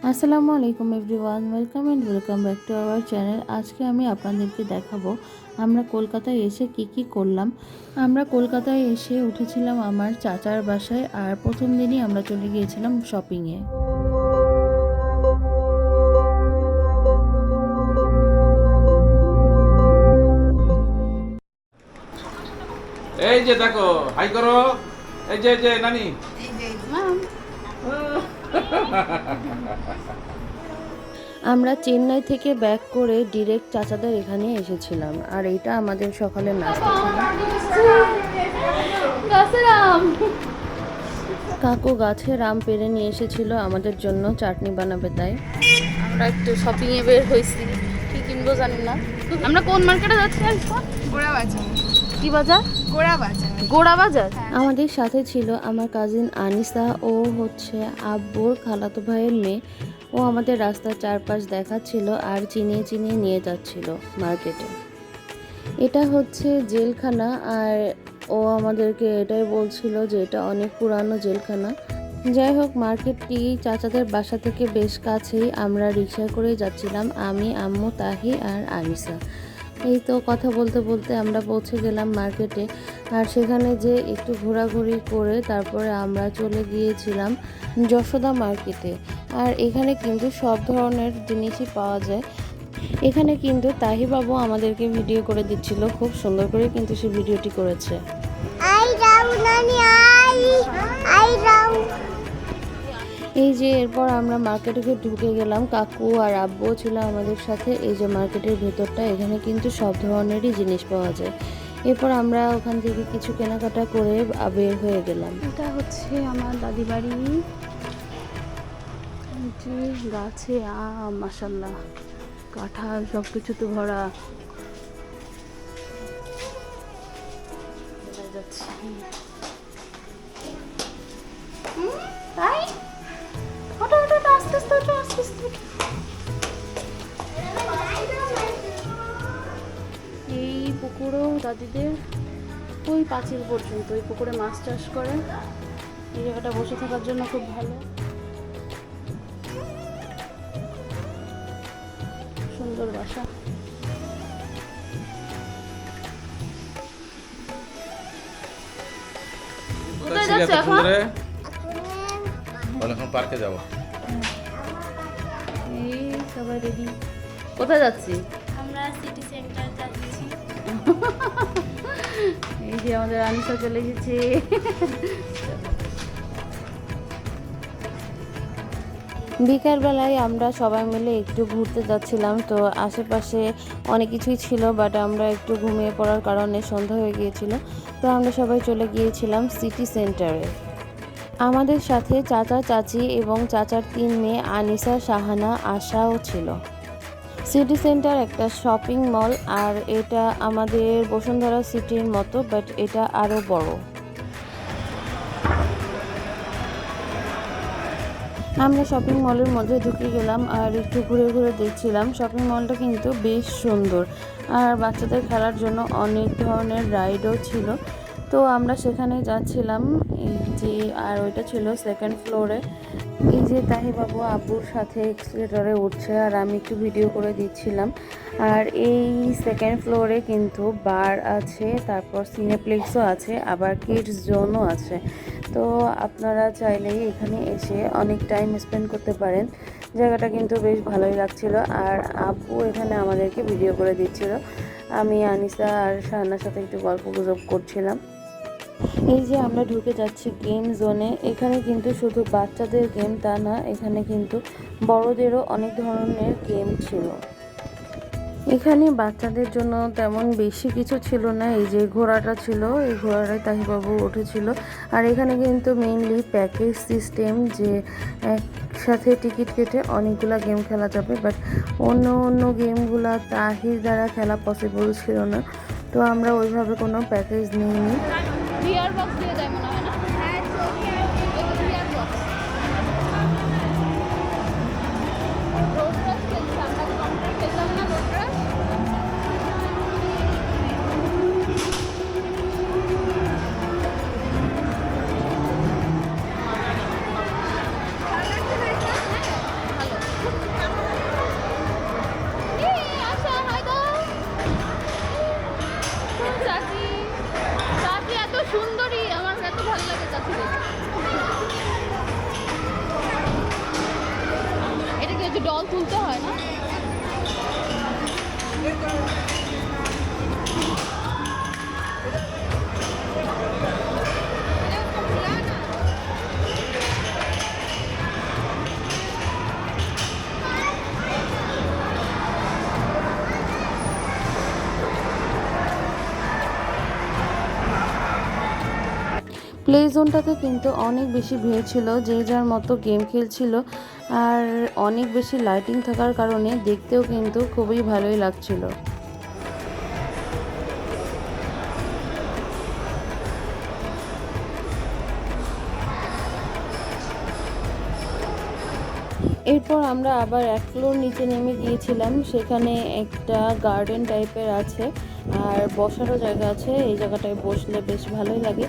আসসালামু আলাইকুম everyone, welcome back to our channel. আজকে আমি আপনাদেরকে দেখাবো আমরা কলকাতায় এসে কি করলাম। আমরা কলকাতায় এসে উঠেছিলাম আমার চাচার বাসায়, আর প্রথম দিনই আমরা চলে গিয়েছিলাম শপিংয়ে। এই যে দেখো, হাই করো। এই যে নানি, আমরা চেন্নাই থেকে ব্যাক করে ডিরেক্ট চাচাদের এখানে এসেছিলাম, আর এটা আমাদের সকালের নাস্তা ছিল। কাকু গাছের আম পেড়ে নিয়ে এসেছিল আমাদের জন্য, চাটনি বানাবে তাই। আমরা একটু শপিং এ বের হয়েছি, কি কিনবো জানি না। আমরা কোন মার্কেটে যাচ্ছি? গোড়া বাজার। কি বাজার? গোড়া বাজার। গোড়া বাজার। আমাদের সাথে ছিল আমার কাজিন আনিসা, ও হচ্ছে আব্বুর খালাতো ভাইয়ের মেয়ে। ও আমাদের রাস্তার চারপাশ দেখাচ্ছিল আর চিনিয়ে নিয়ে যাচ্ছিল মার্কেটে। এটা হচ্ছে জেলখানা, আর ও আমাদেরকে এটাই বলছিল যে এটা অনেক পুরানো জেলখানা। যাই হোক, মার্কেটটি চাচাদের বাসা থেকে বেশ কাছেই। আমরা রিকশায় করেই যাচ্ছিলাম, আমি, আম্মু, তাহি আর আনিসা। এই তো কথা বলতে বলতে আমরা পৌঁছে গেলাম মার্কেটে, আর সেখানে যে একটু ঘোরাঘুরি করে তারপরে আমরা চলে গিয়েছিলাম যশোদা মার্কেটে। আর এখানে কিন্তু সব ধরনের জিনিসই পাওয়া যায়। এখানে কিন্তু তাহিবাবু আমাদেরকে ভিডিও করে দিচ্ছিল, খুব সুন্দর করে কিন্তু সে ভিডিওটি করেছে। এই যে এরপর আমরা মার্কেটে ঢুকে গেলাম, কাকু আর আব্বুও ছিল আমাদের সাথে। এই যে মার্কেটের ভেতরটা, এখানে কিন্তু সব ধরনেরই জিনিস পাওয়া যায়। এরপর আমরা ওখান থেকে কিছু কেনাকাটা করে বের হয়ে গেলাম। এটা হচ্ছে আমার দাদি বাড়ি। গাছে আম, মাশাআল্লাহ, কাঁঠাল, সব কিছু তো ভরা। যাচ্ছি তাই আস্তে আস্তে। এই পুকুরও দাদিদের ওই পাঁচিল পর্যন্ত, ওই পুকুরে মাছ চাষ করে। এই জায়গাটা বসে থাকার জন্য খুব ভালো, সুন্দর বাসা। কোথায় যাচ্ছে এখন? এখন পার্কে যাব। এই সবাই রেডি। কোথায় যাচ্ছি? আমরা সিটি সেন্টার যাচ্ছি। এই যে আমাদের আনিসা চলে গেছে। বিকালবেলায় আমরা সবাই মিলে একটু ঘুরতে যাচ্ছিলাম, তো আশেপাশে অনেক কিছুই ছিল, বাট আমরা একটু ঘুমিয়ে পড়ার কারণে সন্ধ্যা হয়ে গিয়েছিল। তো আমরা সবাই চলে গিয়েছিলাম সিটি সেন্টারে। আমাদের সাথে চাচা, চাচি এবং চাচার 3 মেয়ে আনিসা, শাহানা, আশাও ছিল। সিটি সেন্টার একটা শপিং মল, আর এটা আমাদের বসুন্ধরা সিটির মতো, বাট এটা আরও বড়। আমরা শপিং মলের মধ্যে ঢুকে গেলাম আর একটু ঘুরে ঘুরে দেখছিলাম। শপিং মলটা কিন্তু বেশ সুন্দর, আর বাচ্চাদের খেলার জন্য অনেক ধরনের রাইডও ছিল। তো আমরা সেখানে যাচ্ছিলাম। এই যে, আর ওইটা ছিল সেকেন্ড ফ্লোরে। এই যে তাহিবাবু আব্বুর সাথে এক্সিলেটরে উঠছে, আর আমি একটু ভিডিও করে দিচ্ছিলাম। আর এই সেকেন্ড ফ্লোরে কিন্তু বার আছে, তারপর সিনেপ্লেক্সও আছে, আবার কিডস জোনও আছে। তো আপনারা চাইলেই এখানে এসে অনেক টাইম স্পেন্ড করতে পারেন। জায়গাটা কিন্তু বেশ ভালোই লাগছিল, আর আব্বু এখানে আমাদেরকে ভিডিও করে দিচ্ছিল। আমি আনিসা আর শাহানার সাথে একটু গল্প গুজব করছিলাম। এই যে আমরা ঢুকে যাচ্ছি গেম জোনে। এখানে কিন্তু শুধু বাচ্চাদের গেম তা না, এখানে কিন্তু বড়দেরও অনেক ধরনের গেম ছিল। এখানে বাচ্চাদের জন্য তেমন বেশি কিছু ছিল না। এই যে ঘোড়াটা ছিল, এই ঘোড়াটাই তাহিবাবু উঠেছিল। আর এখানে কিন্তু মেইনলি প্যাকেজ সিস্টেম, যে একসাথে টিকিট কেটে অনেকগুলো গেম খেলা যাবে, বাট অন্য গেমগুলো তাহির দ্বারা খেলা পসিবল ছিল না। তো আমরা ওইভাবে কোনো প্যাকেজ নিইনি। বিয়ার বক্স দিয়ে যায় মনে হয় না? VR box. রোড রাশ খেলছি আমরা, কাউন্টার খেললাম না। রোড রাশ ভালো। ডল তুলতে হয় না? প্লে জোনটাতে কিন্তু অনেক বেশি ভিড় ছিল, যে যার মতো গেম খেলছিল আর অনেক বেশি লাইটিং থাকার কারণে দেখতেও কিন্তু খুবই ভালোই লাগছিল। এরপর আমরা আবার এক ফ্লোর নিচে নেমে গিয়েছিলাম, সেখানে একটা গার্ডেন টাইপের আছে আর বসারও জায়গা আছে, এই জায়গাটায় বসলে বেশ ভালোই লাগে।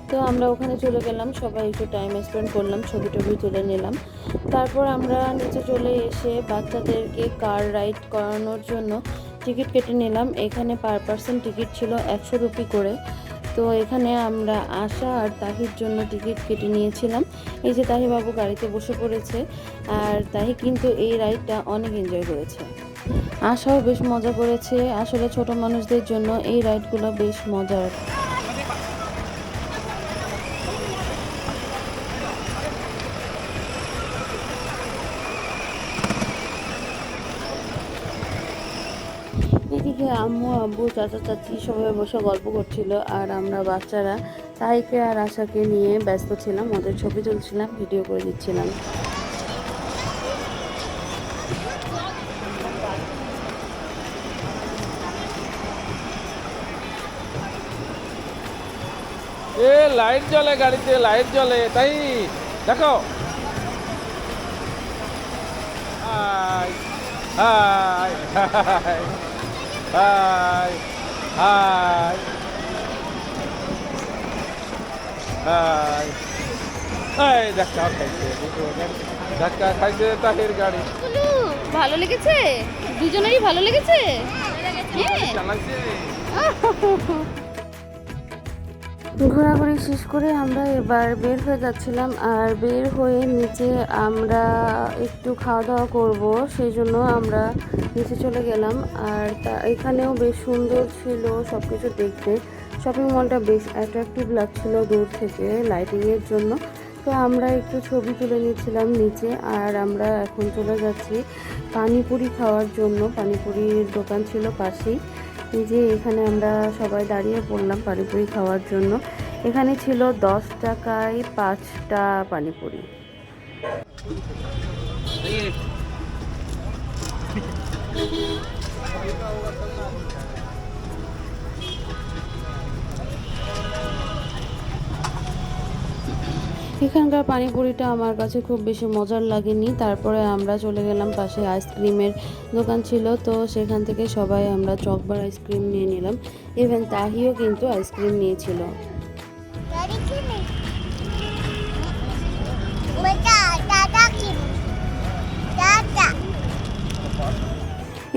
তো আমরা ওখানে চলে গেলাম, সবাই একটু টাইম স্পেন্ড করলাম, ছবি টবি তুলে নিলাম। তারপর আমরা নিচে চলে এসে বাচ্চাদেরকে কার রাইড করানোর জন্য টিকিট কেটে নিলাম। এখানে পার পার্সন টিকিট ছিল 100 রুপি করে। তো এখানে আমরা আশা আর তাহির জন্য টিকিট কেটে নিয়েছিলাম। এই যে তাহি বাবু গাড়িতে বসে পড়েছে, আর তাহি কিন্তু এই রাইডটা অনেক এনজয় করেছে। আশাও বেশ মজা করেছে। আসলে ছোট মানুষদের জন্য এই রাইডগুলো বেশ মজার। এদিকে আম্মু আব্বু চাচা চাচি সবাই বসে গল্প করছিল, আর আমরা বাচ্চারা তাহিকে আর আশাকে নিয়ে ব্যস্ত ছিলাম, ওদের ছবি তুলছিলাম, ভিডিও করে দিচ্ছিলাম। এ লাইট জ্বলে, গাড়িতে লাইট জ্বলে, তাই দেখো। High high high high high high. এই ধাক্কা খাইছে, ধাক্কা খাইছে তাহির গাড়ি। ভালো লেগেছে? দুজনেরই ভালো লেগেছে? হ্যাঁ। চালাইছে। ঘোরাঘুরি শেষ করে আমরা এবার বের হয়ে যাচ্ছিলাম, আর বের হয়ে নিচে আমরা একটু খাওয়া দাওয়া করব, সেই জন্য আমরা নিচে চলে গেলাম। আর এখানেও বেশ সুন্দর ছিল সব কিছু দেখতে। শপিং মলটা বেশ অ্যাট্রাকটিভ লাগছিল দূর থেকে লাইটিংয়ের জন্য। তো আমরা একটু ছবি তুলে নিচ্ছিলাম নিচে, আর আমরা এখন চলে যাচ্ছি পানিপুরি খাওয়ার জন্য। পানিপুরির দোকান ছিল পাশেই, যে এখানে আমরা সবাই দাঁড়িয়ে পড়লাম পানিপুরি খাওয়ার জন্য। এখানে ছিল 10 টাকায় 5টা পানিপুরি। এখানকার পানিপুরিটা আমার কাছে খুব বেশি মজার লাগেনি। তারপরে আমরা চলে গেলাম, পাশে আইসক্রিমের দোকান ছিল, তো সেখান থেকে সবাই আমরা চকবার আইসক্রিম নিয়ে নিলাম। ইভেন তাহিও কিন্তু আইসক্রিম নিয়েছিল।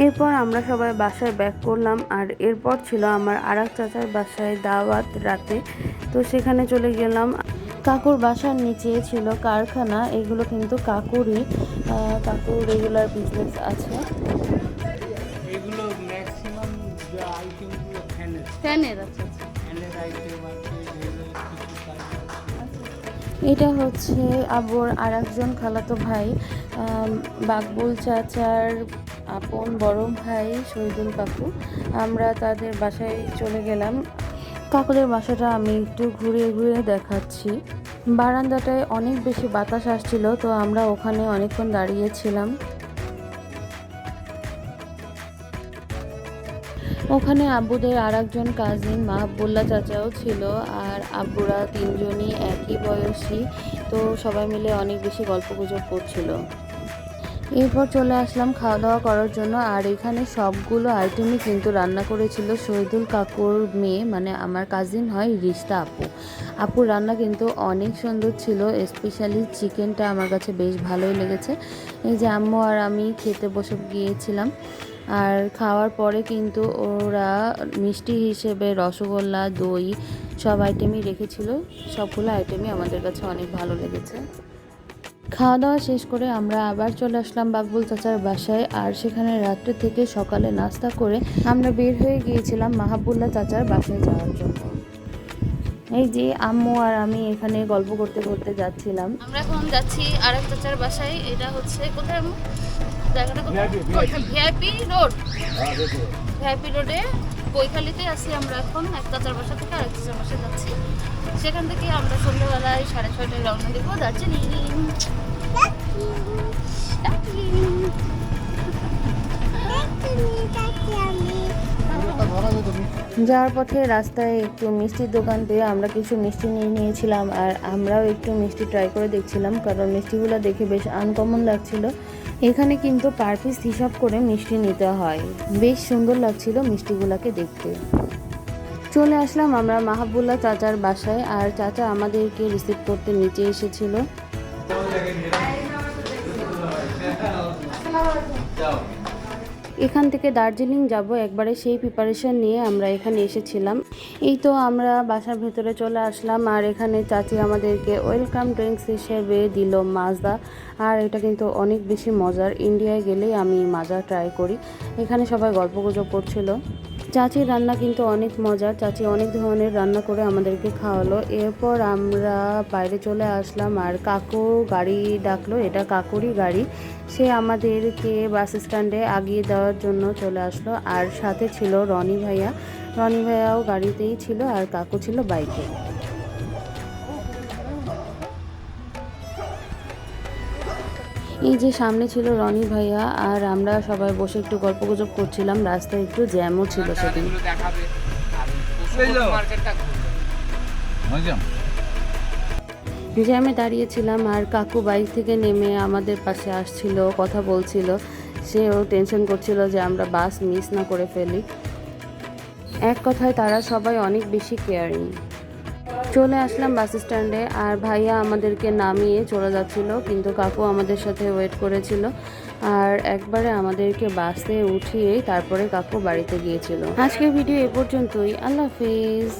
এরপর আমরা সবাই বাসায় ব্যাক করলাম, আর এরপর ছিল আমার আরেক চাচার বাসায় দাওয়াত রাতে। তো সেখানে চলে গেলাম। কাকুর বাসার নিচে ছিল কারখানা, এগুলো কিন্তু কাকুরই, কাকুর রেগুলার বিজনেস আছে। এগুলো ম্যাক্সিমাম যে আইটেমগুলো ফ্যানের ফ্যানের। আচ্ছা আচ্ছা। ফ্যানের আইটেম আছে, রেলের কিছু কাজ আছে। এটা হচ্ছে আবুর আর একজন খালাতো ভাই, বাকবুল চাচার আপন বড় ভাই শহীদুল কাকু। আমরা তাদের বাসায় চলে গেলাম। কাকুদের বাসাটা আমি একটু ঘুরে ঘুরে দেখাচ্ছি। বারান্দাটায় অনেক বেশি বাতাস আসছিল, তো আমরা ওখানে অনেকক্ষণ দাঁড়িয়েছিলাম। ওখানে আব্বুদের আর একজন কাজিন মাহবুল্লাহ চাচাও ছিল, আর আব্বুরা তিনজনই একই বয়সী, তো সবাই মিলে অনেক বেশি গল্পগুজব করছিল। এরপর চলে আসলাম খাওয়া দাওয়া করার জন্য, আর এখানে সবগুলো আইটেমই কিন্তু রান্না করেছিল শহীদুল কাকুর মেয়ে, মানে আমার কাজিন হয় রিস্তা আপু। আপুর রান্না কিন্তু অনেক সুন্দর ছিল, স্পেশালি চিকেনটা আমার কাছে বেশ ভালোই লেগেছে। এই যে আম্মু আর আমি খেতে বসে গিয়েছিলাম, আর খাওয়ার পরে কিন্তু ওরা মিষ্টি হিসেবে রসগোল্লা, দই সব আইটেমই রেখেছিল। সবগুলো আইটেমই আমাদের কাছে অনেক ভালো লেগেছে। খাওয়া দাওয়া শেষ করে আমরা আবার চলে আসলাম বাকবুল চাচার বাসায়। আর সেখানে রাত্রে থেকে সকালে নাস্তা করে আমরা বের হয়ে গিয়েছিলাম মাহাবুল্লাহ চাচার বাসায় যাওয়ার জন্য। এই যে আম্মু আর আমি এখানে গল্প করতে করতে যাচ্ছিলাম। আমরা এখন যাচ্ছি আরেক চাচার বাসায়। এটা হচ্ছে কোথায় আম্মু? জায়গাটা কোথায়? VIP road. ভিআইপি রোডে কৈখালিতে আছি আমরা এখন। এক চাচার বাসা থেকে আরেক চাচার বাসায় যাচ্ছি। সেখান থেকে আমরা সন্ধ্যাবেলায় 6:30টায় রওনা দেবো দার্জিলিং। যাওয়ার পথে রাস্তায় একটু মিষ্টির দোকান পেয়ে আমরা কিছু মিষ্টি নিয়ে নিয়েছিলাম। আর আমরাও একটু মিষ্টি ট্রাই করে দেখছিলাম, কারণ মিষ্টিগুলো দেখে বেশ আনকমন লাগছিল। এখানে কিন্তু পার পিস হিসাব করে মিষ্টি নিতে হয়। বেশ সুন্দর লাগছিল মিষ্টিগুলোকে দেখতে। চলে আসলাম আমরা মাহাবুল্লাহ চাচার বাসায়। আর চাচা আমাদেরকে রিসিভ করতে নিচে এসেছিল। এখান থেকে দার্জিলিং যাব একবারে, সেই প্রিপারেশন নিয়ে আমরা এখানে এসেছিলাম। এই তো আমরা বাসার ভেতরে চলে আসলাম। আর এখানে চাচি আমাদেরকে ওয়েলকাম ড্রিঙ্কস হিসেবে দিল মাজা। আর এটা কিন্তু অনেক বেশি মজার। ইন্ডিয়ায় গেলেই আমি মাজা ট্রাই করি। এখানে সবাই গল্পগুজব করছিল। চাচির রান্না কিন্তু অনেক মজার। চাচি অনেক ধরনের রান্না করে আমাদেরকে খাওয়ালো। এরপর আমরা বাইরে চলে আসলাম। আর কাকু গাড়ি ডাকলো, এটা কাকুরই গাড়ি। সে আমাদেরকে বাস স্ট্যান্ডে আগিয়ে দেওয়ার জন্য চলে আসলো। আর সাথে ছিল রনি ভাইয়া। রনি ভাইয়াও গাড়িতেই ছিল, আর কাকু ছিল বাইকে। এই যে সামনে ছিল রনি ভাইয়া, আর আমরা সবাই বসে একটু গল্পগুজব করছিলাম। রাস্তায় একটু জ্যামও ছিল সেদিন। জ্যামে দাঁড়িয়েছিলাম, আর কাকু বাইক থেকে নেমে আমাদের পাশে আসছিল, কথা বলছিল। সেও টেনশন করছিল যে আমরা বাস মিস না করে ফেলি। এক কথায় তারা সবাই অনেক বেশি কেয়ারিং। চলে আসলাম বাস স্ট্যান্ডে। আর ভাইয়া আমাদেরকে নামিয়ে চলে যাচ্ছিল, কিন্তু কাকু আমাদের সাথে ওয়েট করেছিল। আর একবারে আমাদেরকে বাসে উঠিয়েই তারপরে কাকু বাড়িতে গিয়েছিল। আজকের ভিডিও এ পর্যন্তই। আল্লাহ হাফেজ।